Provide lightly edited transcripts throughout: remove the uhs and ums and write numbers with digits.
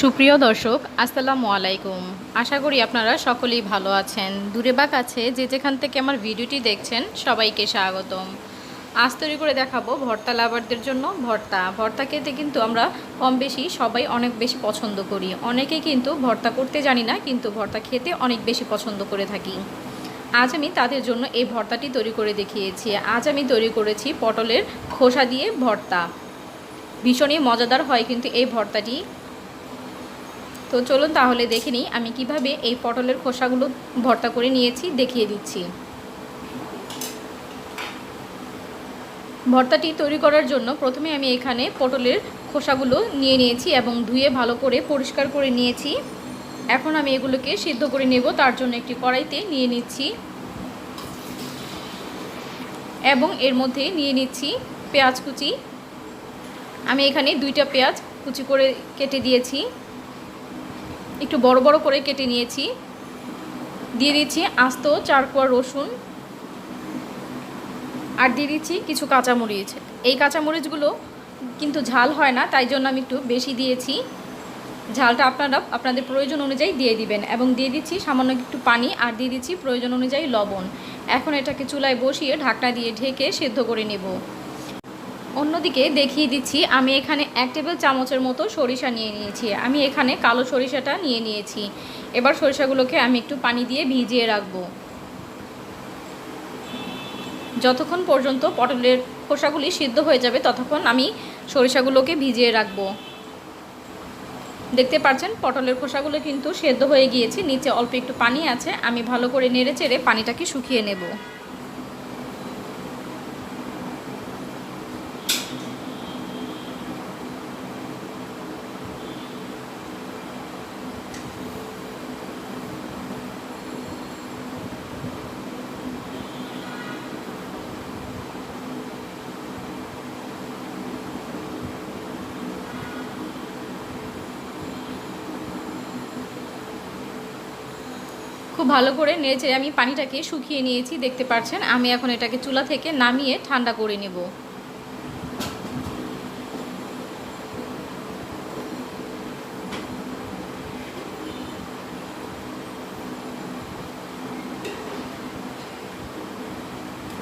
সুপ্রিয় দর্শক আসসালামু আলাইকুম। আশা করি আপনারা সকলেই ভালো আছেন। দূরে বা কাছে যে যেখান থেকে আমার ভিডিওটি দেখছেন সবাইকে স্বাগতম। আজ তৈরি করে দেখাবো ভর্তা লাভারদের জন্য ভর্তা খেতে কিন্তু আমরা কম বেশি সবাই অনেক বেশি পছন্দ করি। অনেকেই কিন্তু ভর্তা করতে জানি না, কিন্তু ভর্তা খেতে অনেক বেশি পছন্দ করে থাকি। আজ আমি তাদের জন্য এই ভর্তাটি তৈরি করে দেখিয়েছি। আজ আমি তৈরি করেছি পটলের খোসা দিয়ে ভর্তা। ভীষণই মজাদার হয় কিন্তু এই ভর্তাটি। তো চলুন তাহলে দেখে নিই আমি কিভাবে এই পটলের খোসাগুলো ভর্তা করে নিয়েছি, দেখিয়ে দিচ্ছি। ভর্তাটি তৈরি করার জন্য প্রথমে আমি এখানে পটলের খোসাগুলো নিয়ে নিয়েছি এবং ধুয়ে ভালো করে পরিষ্কার করে নিয়েছি। এখন আমি এগুলোকে সিদ্ধ করে নেব। তার জন্য একটি কড়াইতে নিয়ে নিচ্ছি এবং এর মধ্যে নিয়ে নিচ্ছি পেঁয়াজ কুচি। আমি এখানে 2টা পেঁয়াজ কুচি করে কেটে দিয়েছি, একটু বড় বড় করে কেটে নিয়েছি। দিয়ে দিচ্ছি আস্ত 4 কোয়া রসুন আর দিয়ে দিচ্ছি কিছু কাঁচামরিচ। এই কাঁচামরিচগুলো কিন্তু ঝাল হয় না, তাই জন্য আমি একটু বেশি দিয়েছি। ঝালটা আপনারা আপনাদের প্রয়োজন অনুযায়ী দিয়ে দিবেন। এবং দিয়ে দিচ্ছি সামান্য একটু পানি আর দিয়ে দিচ্ছি প্রয়োজন অনুযায়ী লবণ। এখন এটাকে চুলায় বসিয়ে ঢাকনা দিয়ে ঢেকে সেদ্ধ করে নেব। অন্যদিকে দেখিয়ে দিচ্ছি আমি এখানে 1 টেবিল চামচের মতো সরিষা নিয়ে নিয়েছি। আমি এখানে কালো সরিষাটা নিয়ে নিয়েছি। এবার সরিষাগুলোকে আমি একটু পানি দিয়ে ভিজিয়ে রাখব। যতক্ষণ পর্যন্ত পটলের খোসাগুলি সিদ্ধ হয়ে যাবে ততক্ষণ আমি সরিষাগুলোকে ভিজিয়ে রাখব। দেখতে পাচ্ছেন পটলের খোসাগুলো কিন্তু সেদ্ধ হয়ে গিয়েছে, নিচে অল্প একটু পানি আছে। আমি ভালো করে নেড়ে চেড়ে পানিটাকে শুকিয়ে নেব। খুব ভালো করে নেড়ে আমি পানিটাকে শুকিয়ে নিয়েছি। দেখতে পাচ্ছেন আমি এখন এটাকে চুলা থেকে নামিয়ে ঠান্ডা করে নেব।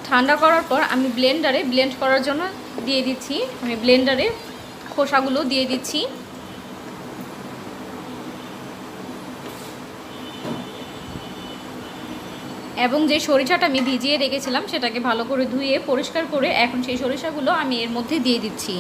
ঠান্ডা করার পর আমি ব্লেন্ডারে ব্লেন্ড করার জন্য দিয়ে দিচ্ছি। আমি ব্লেন্ডারে খোসাগুলো দিয়ে দিচ্ছি। এবং যে সরিষাটা আমি ভিজিয়ে রেখেছিলাম সেটাকে ভালো করে ধুয়ে পরিষ্কার করে এখন সেই সরিষাগুলো আমি এর মধ্যে দিয়ে দিচ্ছি।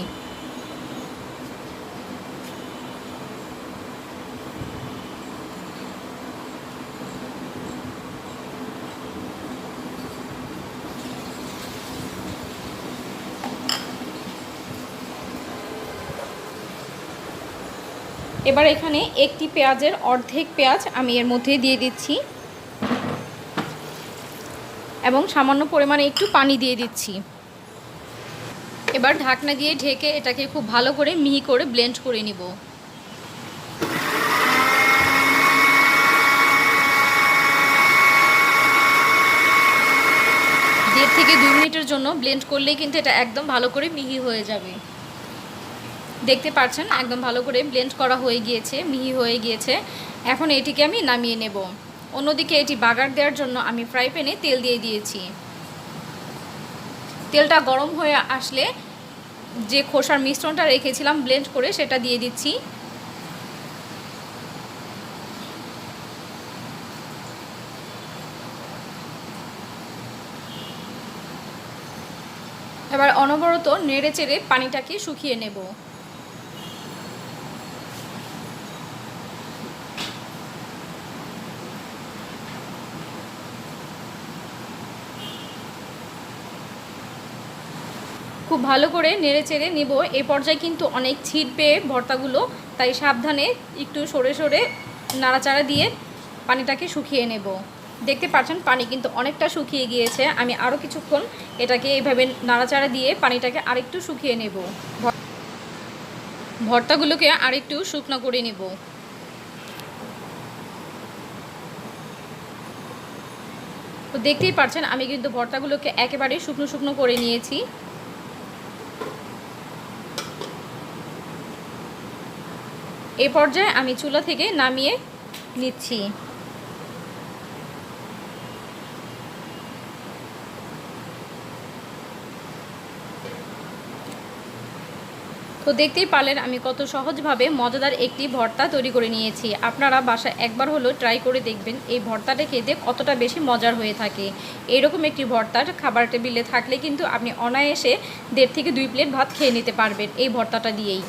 এবার এখানে একটি পেঁয়াজের অর্ধেক পেঁয়াজ আমি এর মধ্যে দিয়ে দিচ্ছি এবং সামান্য পরিমাণে একটু পানি দিয়ে দিচ্ছি। এবার ঢাকনা দিয়ে ঢেকে এটাকে খুব ভালো করে মিহি করে ব্লেন্ড করে নিব। 1.5 থেকে 2 মিনিটের জন্য ব্লেন্ড করলেই কিন্তু এটা একদম ভালো করে মিহি হয়ে যাবে। দেখতে পাচ্ছেন একদম ভালো করে ব্লেন্ড করা হয়ে গিয়েছে, মিহি হয়ে গিয়েছে। এখন এটিকে আমি নামিয়ে নেব। অন্যদিকে এটি বাগার দেওয়ার জন্য আমি ফ্রাই প্যানে তেল দিয়ে দিয়েছি। তেলটা গরম হয়ে আসলে যে খোসার মিশ্রণটা রেখেছিলাম ব্লেন্ড করে সেটা দিয়ে দিচ্ছি। এবার অনবরত নেড়ে চেড়ে পানিটাকে শুকিয়ে নেব। খুব ভালো করে নেড়ে চেড়ে নেব। এই পর্যায়ে কিন্তু অনেক ছিটবে ভর্তাগুলো, তাই সাবধানে একটু সরে সরে নাড়াচাড়া দিয়ে পানিটাকে শুকিয়ে নেব। দেখতে পাচ্ছেন পানি কিন্তু অনেকটা শুকিয়ে গিয়েছে। আমি আরও কিছুক্ষণ এটাকে এইভাবে নাড়াচাড়া দিয়ে পানিটাকে আরেকটু শুকিয়ে নেব। ভর্তাগুলোকে আরেকটু শুকনো করে নেব। তো দেখতেই পাচ্ছেন আমি কিন্তু ভর্তাগুলোকে একেবারে শুকনো শুকনো করে নিয়েছি। এই পর্যায়ে আমি চুলা থেকে নামিয়ে নিচ্ছি। তো দেখতেই পারলেন আমি কত সহজভাবে মজাদার একটি ভর্তা তৈরি করে নিয়েছি। আপনারা বাসায় একবার হলেও ট্রাই করে দেখবেন এই ভর্তাটা খেতে কতটা বেশি মজার হয়ে থাকে। এরকম একটি ভর্তার খাবার টেবিলে থাকলে কিন্তু আপনি অনায়াসে 1.5 থেকে 2 প্লেট ভাত খেয়ে নিতে পারবেন এই ভর্তাটা দিয়েই।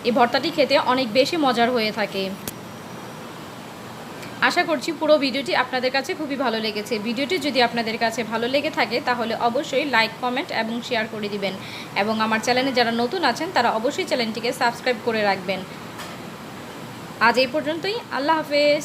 এই ভর্তাটি খেতে অনেক বেশি মজার হয়ে থাকে। আশা করছি পুরো ভিডিওটি আপনাদের কাছে খুবই ভালো লেগেছে। ভিডিওটি যদি আপনাদের কাছে ভালো লেগে থাকে তাহলে অবশ্যই লাইক, কমেন্ট এবং শেয়ার করে দিবেন এবং আমার চ্যানেলে যারা নতুন আছেন তারা অবশ্যই চ্যানেলটিকে সাবস্ক্রাইব করে রাখবেন। আজ এই পর্যন্তই। আল্লাহ হাফেজ।